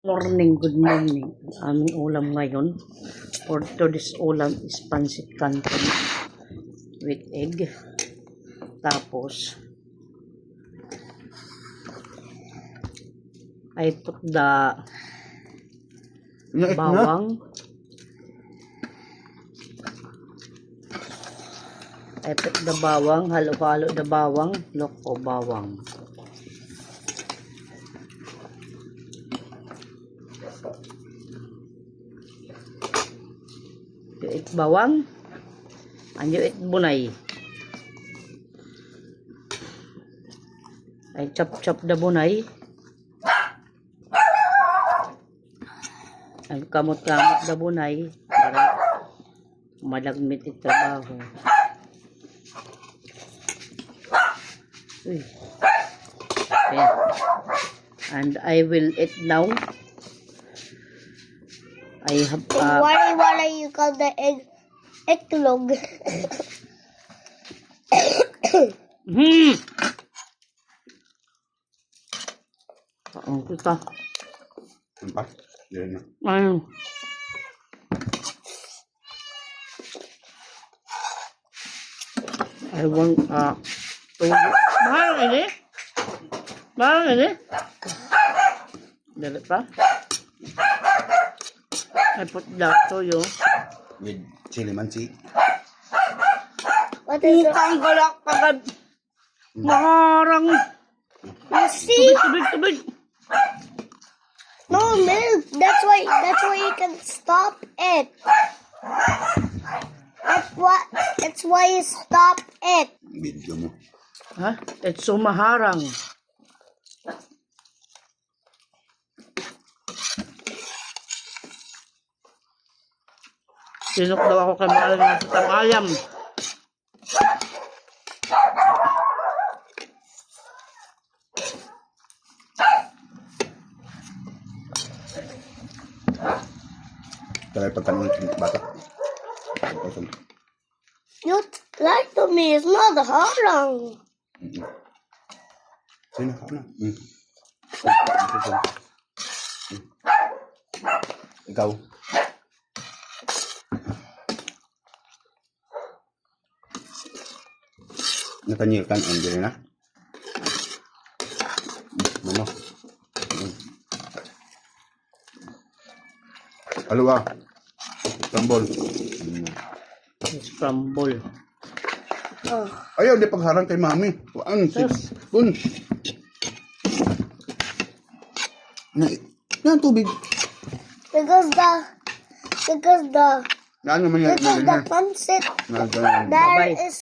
Good morning. Ang aming ulam ngayon for today's ulam is pancit canton with egg. Tapos I put the bawang. I put the bawang, halo-halo the bawang, loko bawang. You eat bawang and you eat bunay. I chop the bunay and kamot-kamot the bunay para malagmit yung trabaho. Uy. Okay. And I will eat now. I have what you call the eggnog? Ang kita. Empat. Yan na. Ayun. I want to mahal ini. Mahal ini. Dali pa. I put that toyo. With chili mansi. What is it? Ang galak agad. Maharang. You see? Tubig. No milk. That's why you can stop it. That's why you stop it. Video mo. Ha? It's so maharang. Sinok daw ako kay mahal nga sa ayam. Kaya pagtanong ng bata. You lied to me. It's not harang. Sino ka na? Ikaw. Natanyil kan ang na? Ano? Aluwa. Tambol. Scramble. Oh. Ayaw, di pagharang kay mami. Kuan, kun. Na tubig. Because the Ano man yan? pancit Bye. there is